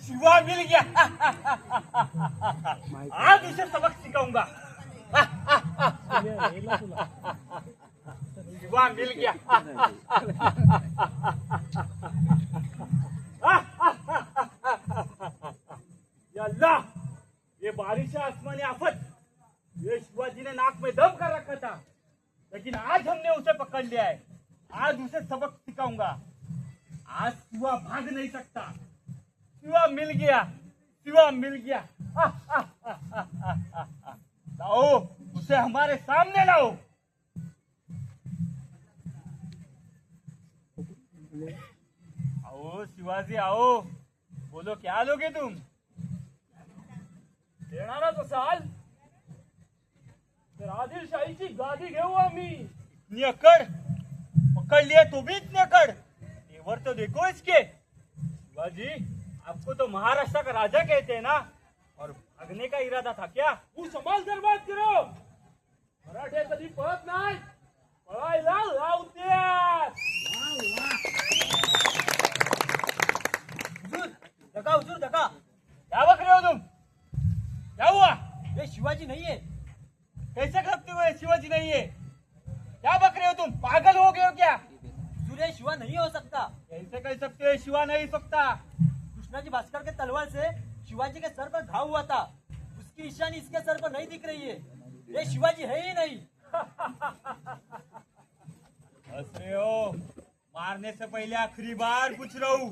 Shiva mill गया। आज उसे सबक सिखाऊंगा। Shiva mill गया। या अल्लाह, ये बारिश आसमानी आफत, ये शिवाजी ने नाक में दम कर रखा था, लेकिन आज हमने उसे पकड़ लिया है। आज उसे सबक सिखाऊंगा। आज शिवा भाग नहीं सकता। शिवा मिल गया, शिवा मिल गया। लाओ, उसे हमारे सामने लाओ। आओ शिवाजी, आओ, बोलो क्या लोगे तुम? येणारच असाल तर आदिलशाहीची गादी घेऊ आम्ही। इतनी अकड़, पकड़ लिए तो भी इतनी अकड़। तेवर तो देखो इसके। शिवाजी, आपको तो महाराष्ट्र का राजा कहते हैं ना, और भागने का इरादा था क्या? तू समाल दरबार करो। मराठे कधी पळत नाही, पळायला लावत्यात। हुजूर धका, क्या बक रहे हो तुम? क्या हुआ? ये शिवाजी नहीं है। कैसे करते हुए शिवाजी नहीं है? क्या बक रहे हो तुम? पागल हो गए हो क्या? सूर्य शिवा नहीं हो सकता। कैसे कह सकते हो शिवा नहीं सकता? कृष्णाजी भास्कर के तलवार से शिवाजी के सर पर घाव हुआ था, उसकी निशानी इसके सर पर नहीं दिख रही है। ये शिवाजी है ही नहीं। हंस रहे हो? मारने से पहले आखिरी बार पूछ रहा हूँ,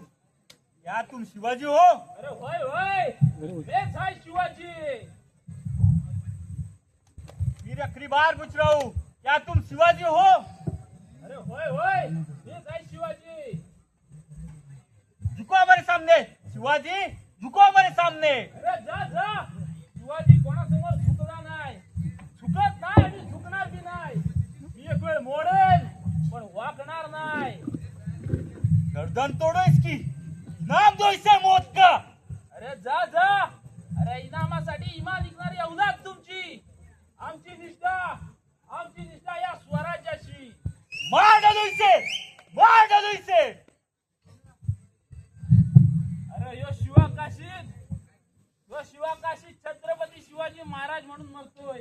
क्या तुम शिवाजी हो? अरे होय होय, मेच आहे शिवाजी। फिर आखिरी बार पूछ रहा हूँ, क्या तुम शिवाजी हो? अरे होय होय, मेच आहे शिवाजी। झुको हमारे सामने शिवाजी, झुको हमारे सामने। अरे जा जा, शिवाजी कोणासमोर झुकला नाही, झुकत नाही आणि झुकणार बी नाही। मी एक वेळ मोडेल, पण वाकणार नाही। गर्दन तोड़ो इसकी, नाम दो इसे मौत का। अरे जा जा, अरे इनामासाठी इमान विकणारी औलाद तुमची। आमची निष्ठा या स्वराज्याशी। मार डालो इसे, मार डालो इसे। अरे यो शिवाकाशीत छत्रपती शिवाजी महाराज म्हणून मरतोय।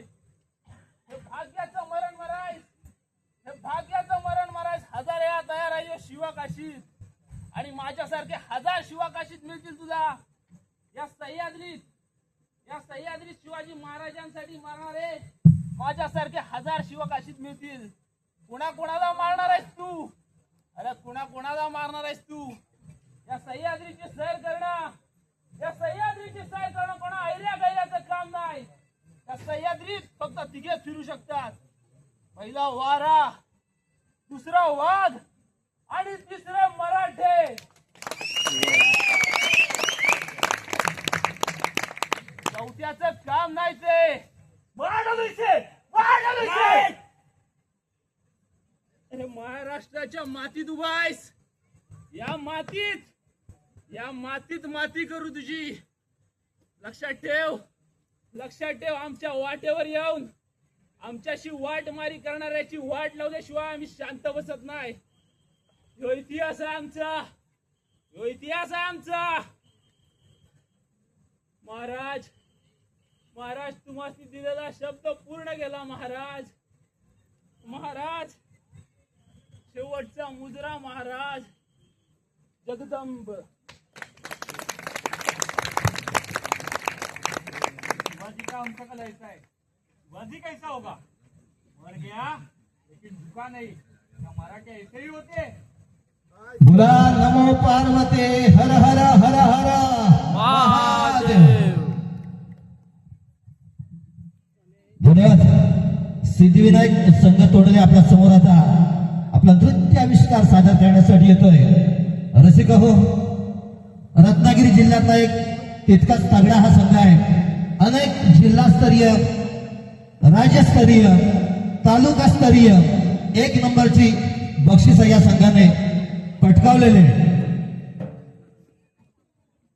हे भाग्याचं मरण मरायस हजार वेळा तयार आहे यो शिवाकाशीत। आणि माझ्यासारखे हजार शिवाकाशीत मिळतील तुला। या सह्याद्रीत शिवाजी महाराजांसाठी मरणारे माझ्यासारखे हजार शिवाकाशीत मिळतील। कोणाला मारणार आहेस तू? अरे कोणाला मारणार आहेस तू? या सह्याद्रीची सैर करणं कोणा ऐर्या गैऱ्याचं काम नाही। या सह्याद्रीत फक्त तिघेच फिरू शकतात, पहिला वारा, दुसरा वाघ आणि तिसरे मराठे। चौथ्याचं काम नाही ते। मार डालो इसे, मार डालो इसे। अरे महाराष्ट्राच्या मातीत उभा आहेस, या मातीत माती करू तुझी। लक्षात ठेव, आमच्या वाटेवर येऊन आमच्याशी वाटमारी करणाऱ्याची वाट लावल्याशिवाय आम्ही शांत बसत नाही। यो इतिहास आहे आमचा। महाराज तुम्हाला दिलेला शब्द पूर्ण केला महाराज। शेवटचा मुजरा महाराज। जगदंब। शिवाजी का हमका कल ऐसा है? शिवाजी कैसा होगा? मर गया लेकिन झुका नहीं। क्या मराठे ऐसे ही होते? बोला नमो पार्वते हर हर हर हर महादेव। धन्यवाद। सिद्धिविनायक संघ तोडले आपल्या समोर आता आपला नृत्य आविष्कार सादर करण्यासाठी येतोय। रसिक हो, रत्नागिरी जिल्ह्यातला एक तितकाच तगडा हा संघ आहे। अनेक जिल्हास्तरीय, राज्यस्तरीय, तालुकास्तरीय एक नंबरची बक्षीस या संघाने पटकावलेले।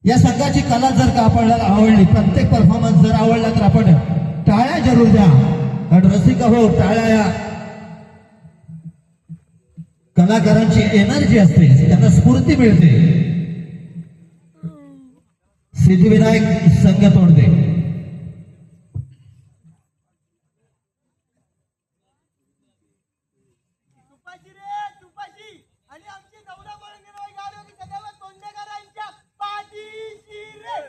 या संघाची कला जर का आपल्याला आवडली, प्रत्येक परफॉर्मन्स जर आवडला तर आपण टाळ्या जरूर द्या। कारण रसिक हो, टाळ्या या कलाकारांची एनर्जी असते, त्यांना स्फूर्ती मिळते। सिद्धिविनायक संघ तोडदे. तुपाशी रे तुपाशी आणि आमची नवरा बळंगीर गाडो की सदैव तोंडेकरांच्या पाठीशी रे.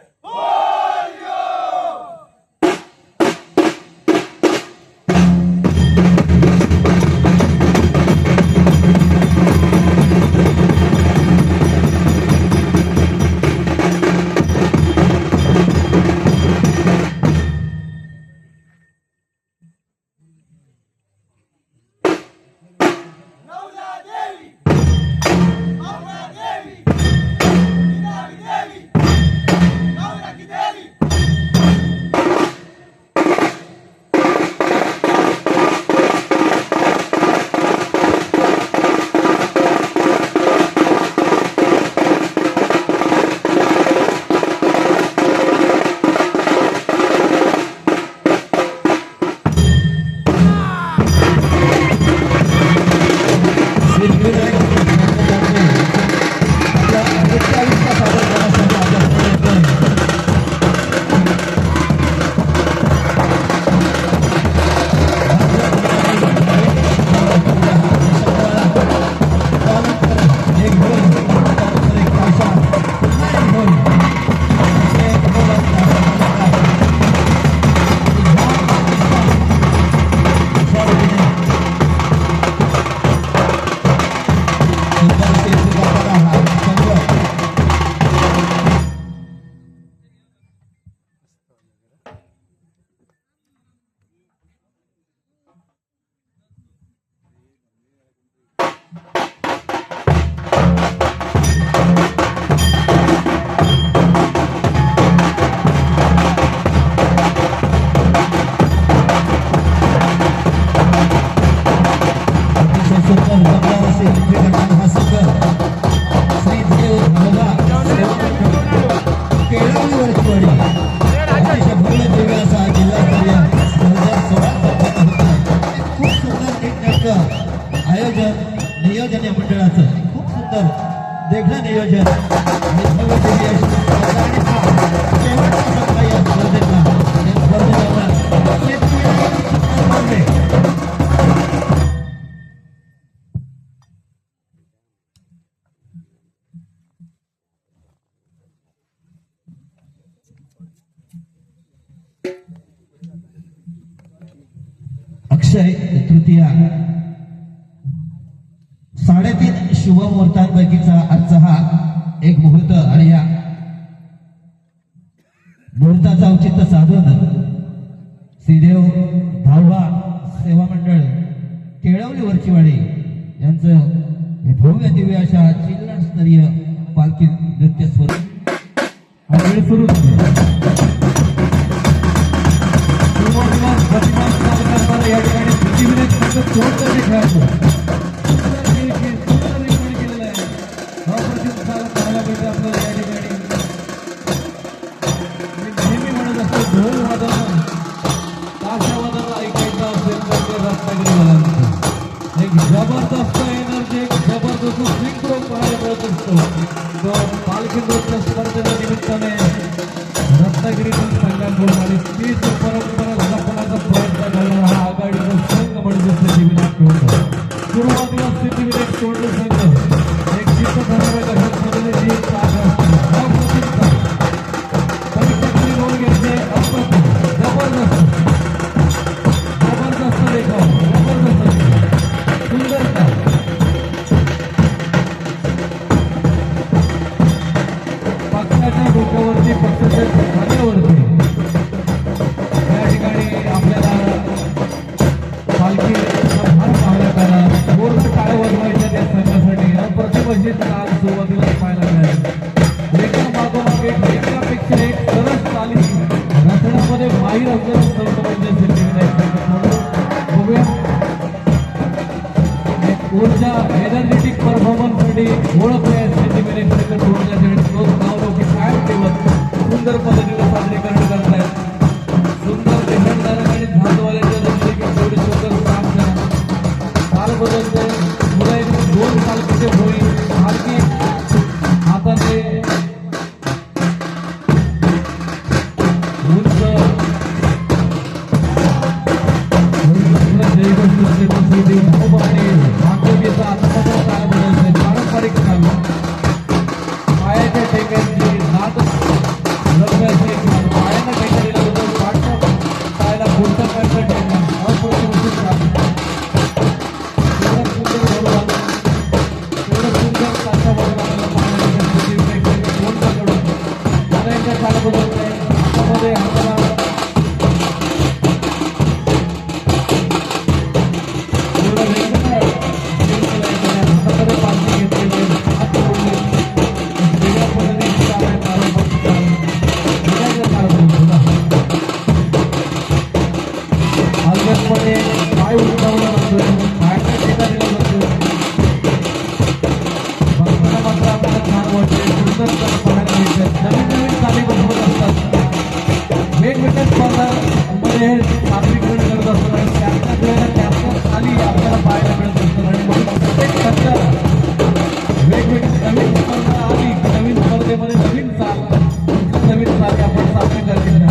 आयोजन नियोजन या मंडळाचं खूप सुंदर देखणं नियोजन आणि भव्य दिव्य आणि शेवटचा सामना या स्पर्धेतला अक्षय तृतीया 3:30 शुभ मुहूर्तांपैकीचा आजचा हा एक मुहूर्त आणि या मुहूर्ताचं औचित्य साधून श्रीदेव धावबा सेवा मंडळ केळवली वरचीवाडी यांचं हे भव्य दिव्य अशा जिल्हास्तरीय पालखी नृत्य स्पर्धा हा वेळ सुरू झाला. या ठिकाणी सिद्धिविनायक संघ तोडतोड खेळायचो पाहायला भेटतं आपल्याला या ठिकाणी. नेहमी म्हणत असतो ढोल वादन ताशा वादन ऐकायचं असेल तर ते रत्नागिरीवाल्यांचं एक जबरदस्त एनर्जी एक जबरदस्त स्विंग प्रो पाहायला मिळत असतो. तो पालखी नृत्य स्पर्धेच्या निमित्ताने रत्नागिरीतील संघाकडून आणि तीच परंपरा जपण्याचा प्रयत्न करणारा हा आघाडीचा संघ म्हणजे सिद्धिविनायक तोडले. सुरुवातीला सिद्धिविनायक तोडले संघ एक चित्त ठरवायच्या पद्धतीने जी ताकद असते परीक्षेखाली रोल घेतले अप्रतिम जबरदस्त जबरदस्त देखाव जबरदस्त सुंदरता पक्षाच्या डोक्यावरती पक्षाच्या खांद्यावरती या ठिकाणी आपल्याला पालखी भार पाहण्यात आला. जोरदार टाळ्या वाजवायच्या त्या संघासाठी अप्रतिम अशी चाल सुरुवातीला पाहायला मिळाली. एका मागोमाग एक एकापेक्षा एक सरस चाली रचण्यामध्ये माहीर असलेला संघ म्हणजे सिद्धिविनायक संघ. बघूया ऊर्जा एनर्जेटिक परफॉर्मन्ससाठी ओळख आहे सिद्धिविनायक संघ तोडण्यासाठी तोच नावलौकिक कायम ठेवत सुंदर पद्धतीने सादरीकरण करतायत. सुंदर देशणदारक आणि झाडवाल्यांच्या दृष्टीने थोडी सुंदर सामना काल बदलते पुन्हा एक 2 पालखीचे होईल पालखी हाताने तालीचा चाल बदलत आहे हातामध्ये हाताला हातामध्ये पालखी घेतलेली आहे, हात जोडले वेगळ्या पद्धतीने चाल आहे, पारंपरिक चाल वेगळ्या चाल बदलतो अलगदपणे पाय उंचावला जातोय, पायाचा टेका दिला जातोय. बघताना मात्र आपल्याला छान वाटते, सुंदर चाल पाहायला मिळतात. नवीन नवीन चाली बसवत असतात. वेगवेगळ्या स्पर्धांमध्ये सादरीकरण करत असतात आणि त्याच्याच वेळेला त्याच्याच चाली आपल्याला पाहायला मिळत असतात आणि म्हणून प्रत्येक संघाला वेगवेगळी नवीन स्पर्धा आली की नवीन स्पर्धेमध्ये नवीन चाल नवीन चाली आपण सादरी करायच्या.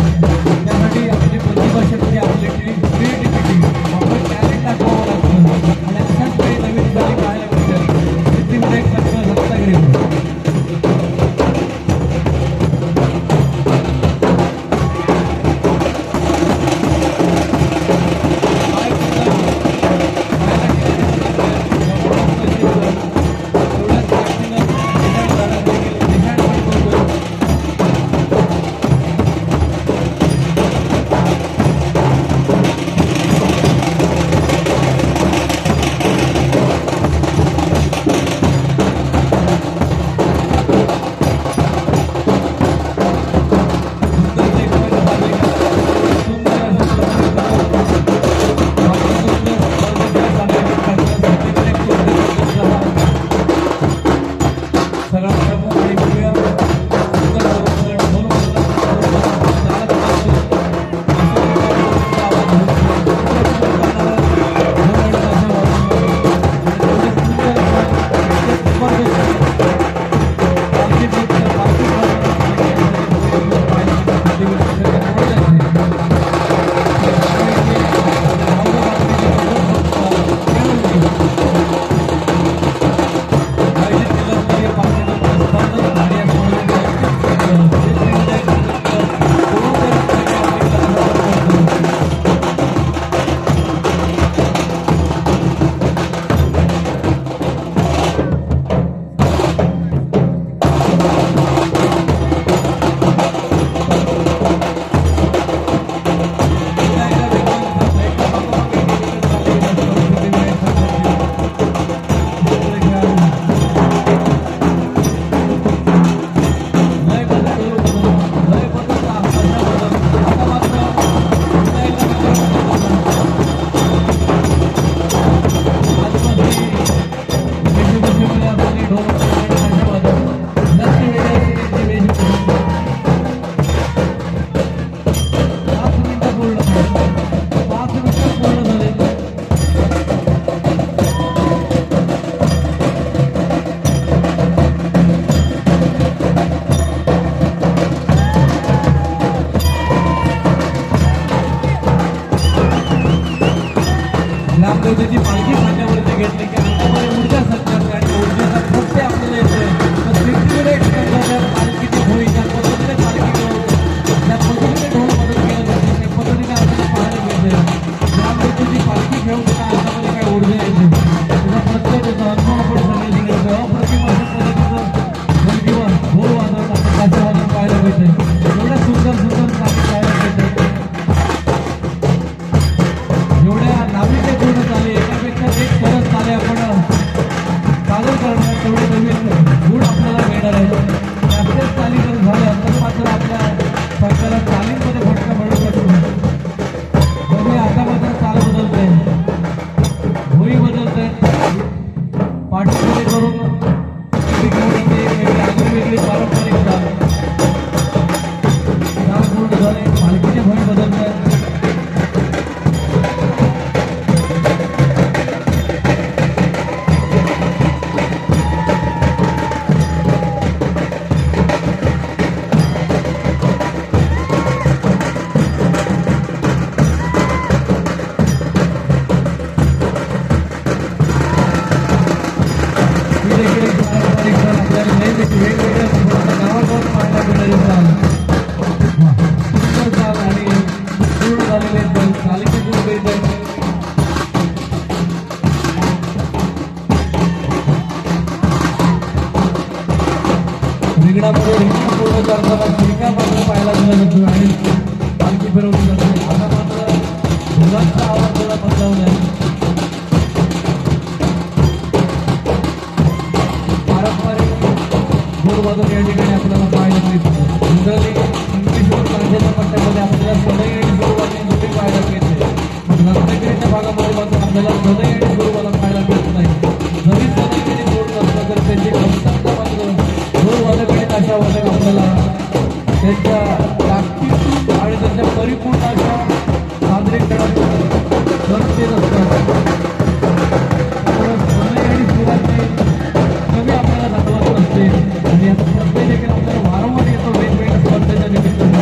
त्यासाठी आपली प्रतिभाशक्ती आपली क्रिएटिव्हिटी आपलं टॅलेंट दाखवावं लागतं आणि अशाच काही नवीन चाली पाहायला मिळतात. पृथ्वीमध्ये एक संघ रत्नागिरी त्याची पालखी खांद्यावरती घेतली की अंगामध्ये ऊर्जा संचारते आणि ऊर्जेचा प्रत्यय आपल्याला येतोय. तर पृथ्वीकडे त्या पालखीची होळी त्या पद्धतीने पालखी त्या पद्धतीने ढोल मदत केलं जाते त्या पद्धतीने आपल्याला पाहायला मिळते. ग्रामदेवतेची पालखी घेऊन त्या अंगामध्ये काय ऊर्जा येते त्याचा प्रत्यय त्याचा अनुभव आपण सगळ्यांनी घेतो. अप्रतिम अशा पद्धतीचं ढोलकीवर ढोल वाजवत आपण त्याचं वाजवून पाहायला मिळते. एवढ्या सुंदर सुंदर चाली पाहायला मिळते. एवढ्या नाविन्यपूर्ण चाली एकापेक्षा एक सरस चाली आपण सादर करणार तेवढे नवीन गुण आपल्याला मिळणार आहे. जास्तच चाली जर झाल्या तर मात्र आपल्या सरकारला चालींमध्ये फटका मिळू शकतो. बघूया आता मात्र चाल बदलते, भोई बदलते, पाठीमध्ये करून वेगळी आगळी वेगळी पारंपरिक चाल भागात ठेका मात्र पाहायला मिळत होतो आणि पालखी फिरवली जाते. आता मात्र ढोलांचा आवाज थोडा बदलावला आहे. पारंपरिक गोडवादन या ठिकाणी आपल्याला पाहायला मिळतं. जनरली संगमेश्वर कांद्याच्या पट्ट्यामध्ये आपल्याला सनई आणि सुरुवाती जोडी पाहायला मिळते. पण रत्नागिरीच्या भागामध्ये मात्र आपल्याला सनई आणि सुरुवाला पाहायला मिळत नाही. जरी सनईकडे जोड नसलं तर त्याची क्षमता मात्र गोडवादक आणि ताशावादक आपल्याला त्यांच्या ताकदीतून आणि त्यांच्या परिपूर्ण अशा सादरीकरणातून करते असतात. सनई आणि सुरुवाती कमी आपल्याला जाणवत नसते आणि याचा प्रत्यय देखील आपल्याला वारंवार येतो वेगवेगळ्या स्पर्धेच्या निमित्तानं.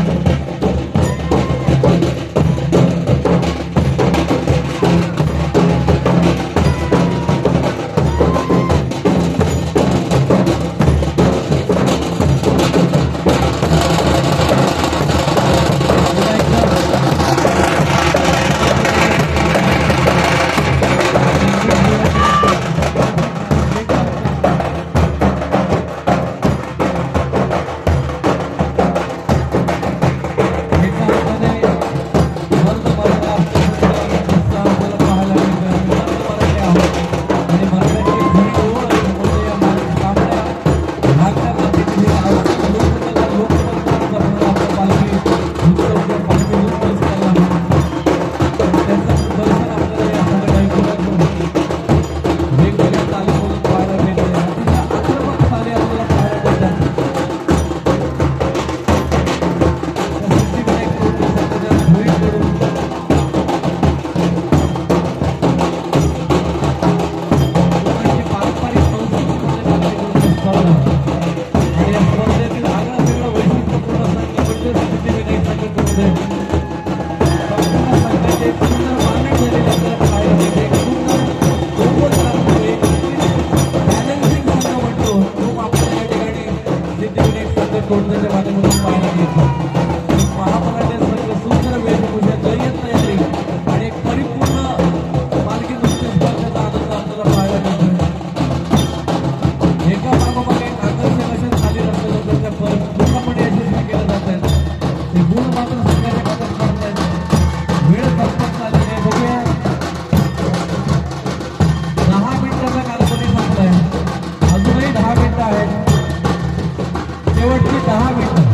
तोडण्याच्या माध्यमातून पाहायला मिळतो. महामराठा संघ सुंदर वेशभूषा जय्यत तयारी आणि एक परिपूर्ण पालखी नृत्य स्पर्धेचा आनंद आपल्याला पाहायला मिळतो. एका मागोमाग एक आकर्षक असे खाली रस्त्यावर त्यांच्या पूर्णपणे यशस्वी केलं जात आहेत. ते गुण मात्र संघाच्या खात्यात पडत आहेत. वेळ संपत चाललेली आहे. बघूया 10 मिनिटाचा कालावधी संपलाय. अजूनही 10 मिनिटं आहेत. शेवटची 10 मिनिटं.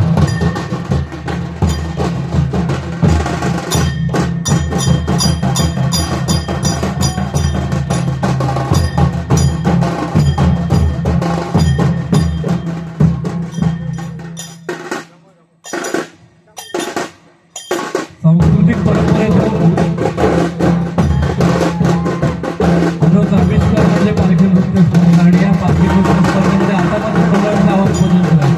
सांस्कृतिक परंपरेतून मनोज आंबेडकरमध्ये पालखी नृत्य स्पर्धा आणि या पालखी नृत्य स्पर्धेमध्ये आता मात्र सगळ्यांचा आवाज बदलतो आहे.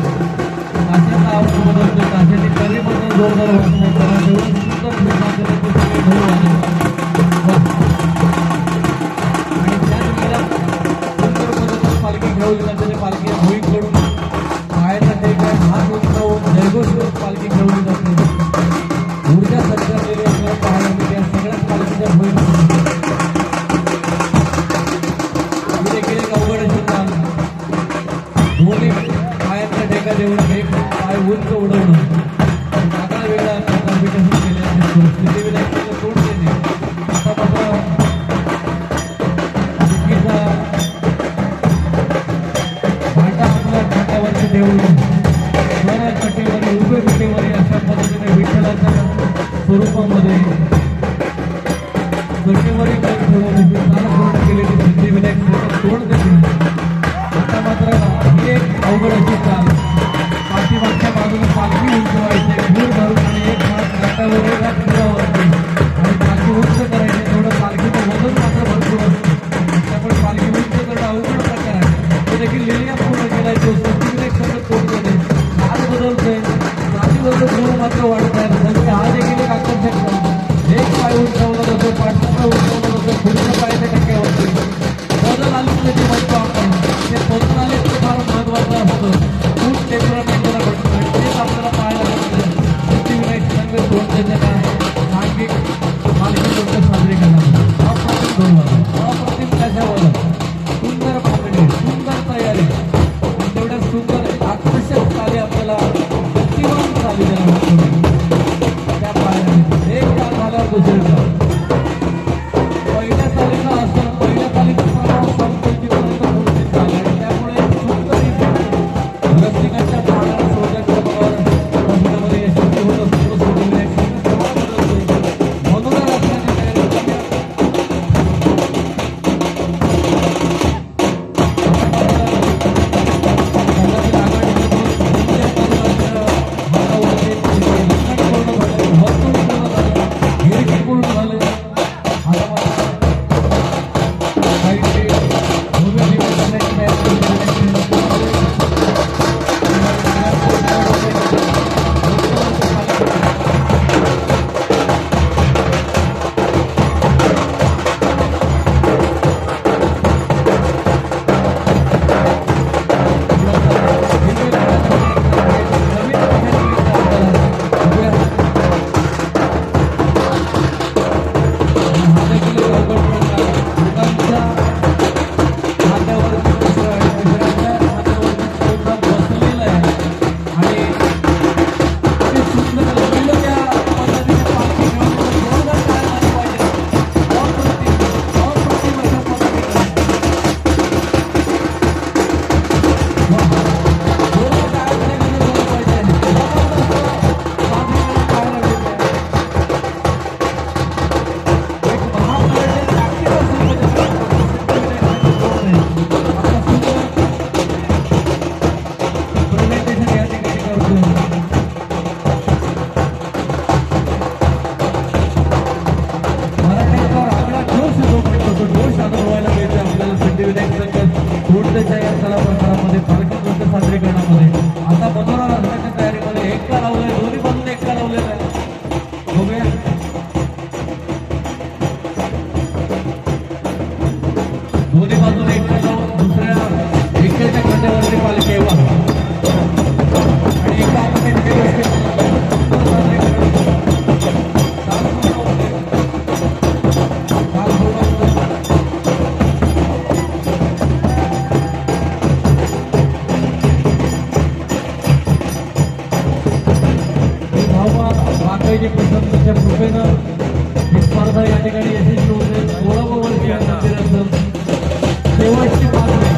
ताशाचा आवाज बदलतो. ताशाची करी बदल जोरदार होत नाही. कारण एवढं सुंदर दिसतात ते सगळे ढोल वाजवतात. आणि त्याच वेळेला सुंदर पद्धतीने पालखी घेऊन जाते. पालखी भुईकडून पायाचा ठेका हात उंचावून जयघोष करून पालखी घेऊन जाते. ऊर्जा संचारलेली आपल्याला पाहायला मिळते. या सगळ्याच पालखीच्या भुई देखील एक अवघड अशी काम. दोन्ही पायाचा ठेका देऊन एक पाय उंच उडवणं आगळा वेगळा कॉम्पिटिशन केलेला दिसतो. सिद्धिविनायकाला तोड देणे. आता मात्र चुकीचा भांडा आपल्या खांद्यावरती देऊन सरळ कटेवर उभे विटेवर अशा पद्धतीने विठ्ठलाच्या स्वरूपामध्ये कटेवरही कर ठेवून ताल पूर्ण केलेली सिद्धिविनायक तोड देते. आता मात्र ही एक अवघड अशी चाल. पाठीमागच्या बाजूला पालखी उंचवायची. भूर धरून आणि एक हात घाटावर एक हात पुरावरती आणि पालखी उंच करायची. थोडं पालखीचं वजन मात्र भरपूर असतं. त्यामुळे पालखी उंच करणं अवघड प्रकार आहे. तो देखील लिहिल्या पूर्ण केलाय. तो सिद्धिविनायक सगळं तोड देते. हात बदलतोय. जातीबद्दल जोर मात्र वाढत आहे. म्हणजे हा देखील एक आकर्षक चाल. एक पाय उंचावला जातो. पाठीचा उंचावला जातो. पुढच्या पायाच्या टक्क्यावरती बदल आले म्हणजे म्हणतो आपण. ते बदल आले ते फार महत्वाचं असतं. खूप टेम्परामेंटला घडतं आणि तेच आपल्याला पाहायला मिळतं. सिद्धिविनायक संघ तोड देताना सांघिक पालखी नृत्य साजरे करणार. अप्रतिम ढोलवादन, अप्रतिम ताशावादन, सुंदर पाकडी, सुंदर तयारी आणि तेवढ्या सुंदर आकर्षक चाली आपल्याला नक्की त्या पायऱ्या एक चाल झाल्यावर दुसरी चाल. पहिल्या चालीचा असं पहिल्या चालीचं प्रमाण संपत्तीपर्यंत पोहोचत झालं आणि त्यामुळे सुंदर रसिकांच्या पाण्याला सोडल्या क्रमावर पोहोचण्यामध्ये यशस्वी होत असतो. म्हणून रस्त्याची तयारी पूर्ण झाले. आता आता मनोरा रस्त्याच्या तयारीमध्ये एकटा लावलंय, दोन्ही बाजूने एकटा लावलेला आहे. बघूया दोन्ही बाजूने एकटा लावून दुसऱ्या एकाच्या खांद्यावरती पालखी येवा आणि एका हाताने प्रशासनाच्या कृपेनं ही स्पर्धा या ठिकाणी यशस्वी होते. 16वा वर्षीय मंदिराचं शेवटची पाचवी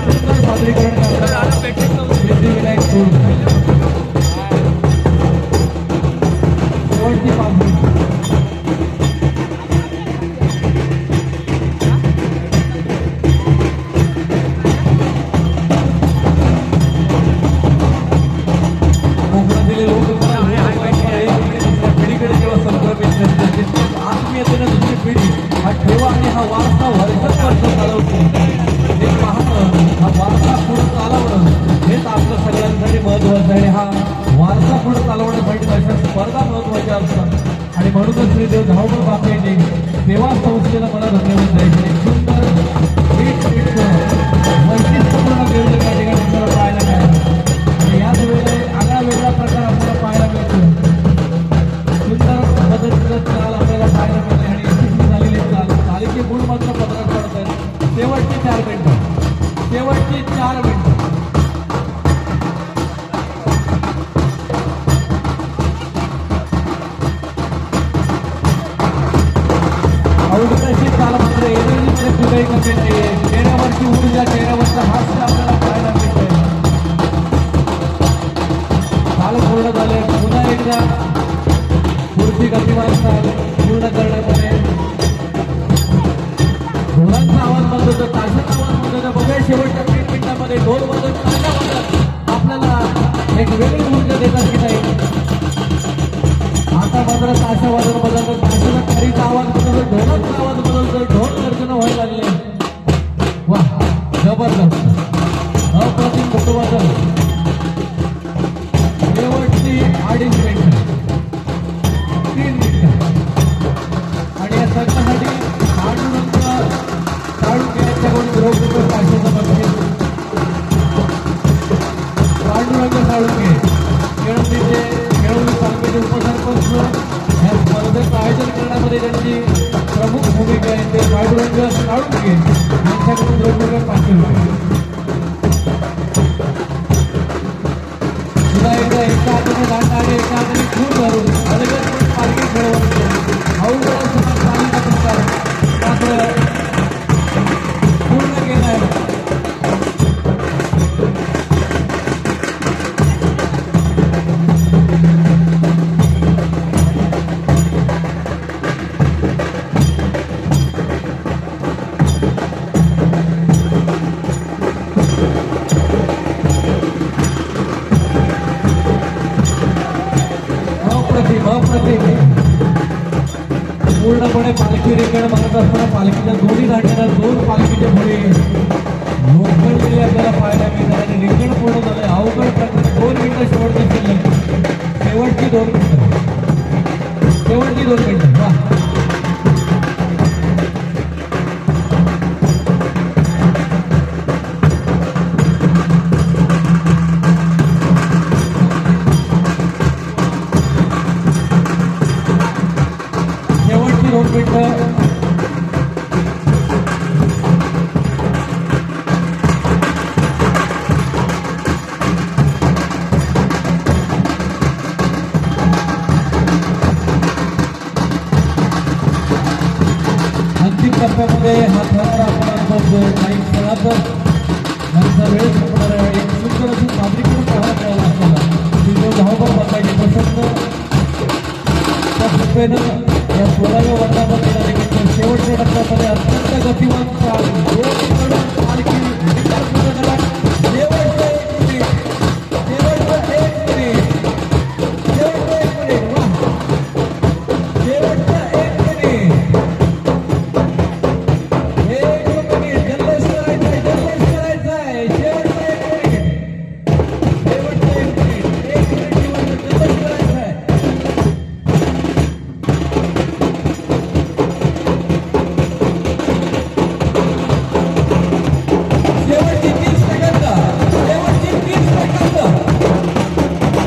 सुंदर सादरीकरण करताना सिद्धिविनायक सोडून शेवटची पाचवी आत्मीयतेनं दुसरी पिढी हा ठेवा आणि हा वारसा वर्षानुवर्ष चालवते. हे पाहणं, हा वारसा पुढे चालवणं हेच आपलं सगळ्यांसाठी महत्वाचं आहे. आणि हा वारसा पुढे चालवण्यासाठी अशा स्पर्धा महत्वाच्या असतात. आणि म्हणूनच श्रीदेव धावपळ बापेंनी सेवा संस्थेला मला धन्यवाद द्यायचे. एक सुंदर वैशिष्ट्यपूर्ण नियोजन या ठिकाणी आपल्याला पाहायला मिळालं आणि याच वेळेला आगळा वेगळा प्रकार आपल्याला पाहायला मिळतो. सुंदर पद्धतीचं चाल आपल्याला पाहायला मिळते आणि यशस्वी झालेली चालीचे गुण मात्र पदरात पडत आहेत. शेवटची 4 मिनिटं, शेवटची 4 मिनिटं. अवघडशी चाल मात्र एनर्जी कुठेही कमी नाहीये. चेहऱ्यावरची ऊर्जा, चेहऱ्यावरचं हास्य आपल्याला पाहायला मिळतंय. चाल पूर्ण झाले. पुन्हा एकदा पुढची गतिमान चाल पूर्ण करण्यामध्ये ढोलांचा आवाज बंद होतो, ताशाचा आवाज बंद होतो. बघूया शेवटच्या 3 मिनिटांमध्ये ढोल वाजत ताशा वाजत आपल्याला एक वेगळी ऊर्जा देतात की नाही. आता मात्र ताशा वाजत बदलतो, ताशाचा खारीचा आवाज बदलतो, ढोलांचा आवाज बदलतो, ढोल गर्जना व्हायला लागले. वा, जबरदस्त, अप्रतिम कुटुंबाचं शेवटची 2.5 मिनिटं, 3 मिनिटं. आणि या सर्वांसाठी पांडुरंग साळुंखे यांच्याकडून द्रौपदी ताशाचं बक्षीस. पांडुरंग साळुंखे खेळवली तालुक्याचे उपसरपंच या स्पर्धेचं आयोजन करण्यामध्ये त्यांची प्रमुख भूमिका आहे. ते पांडुरंग साळुंखे यांच्याकडून द्रौपदी ₹500. गाडी एका हाताने खूप धरून अलगद पण पालखी खेळवत अवघड समाज चालूचा प्रकार मात्र पूर्ण केलाय. पूर्णपणे पालखी रिंगण मारत असताना पालखीच्या दोन्ही घाटाला दोन पालखीचे घोडे लोकल गेले आपल्याला पाहायला मिळतात आणि रिंगण पूर्ण झालंय. अवघड प्रकारे 2 मिनिटं शेवटची शिल्लक. शेवटची 2 मिनिटं. शेवटची 2 मिनिटं. वा शेवटची 2 मिनिटं. अंतिम टप्प्यामध्ये हा थरार आपण बघतो. काही क्षणातच यांचा वेळ संपणार आहे. एक सुंदर अशी नागरिकपण पाहायला मिळाला आपल्याला की जो धावपळ बसायची पसंत त्या कृपेनं या 16व्या वर्धापन शेवटच्या टप्प्यामध्ये अत्यंत गतिमान चाल दोन पालखी शेवटचं 1 मिनिट. शेवटचं 1 मिनिट. शेवटचं 1 मिनिट. वा शेवटचं 1 मिनिट. 1 मिनिट. जल्लोष करायचा आहे. जल्लोष करायचा आहे. शेवटचं 1 मिनिट. शेवटचं 1 मिनिट. 1 मिनिट जल्लोष करायचा आहे. शेवटची 30 सेकंद. शेवटची 30 सेकंद.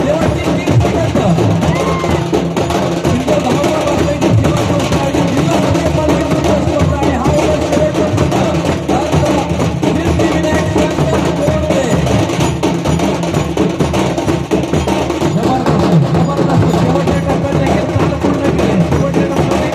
शेवटची 30 सेकंद. सुंदर धावपळ बसण्याची सीमा संस्था आणि जिल्हास्तरीय पालखी संस्था आणि हा एक शेवटचा सिद्धिविनायक संत कोंडे. जबरदस्त जबरदस्त शेवटच्या टप्प्यात देखील चाल पूर्ण केली. शेवटच्या टप्प्यात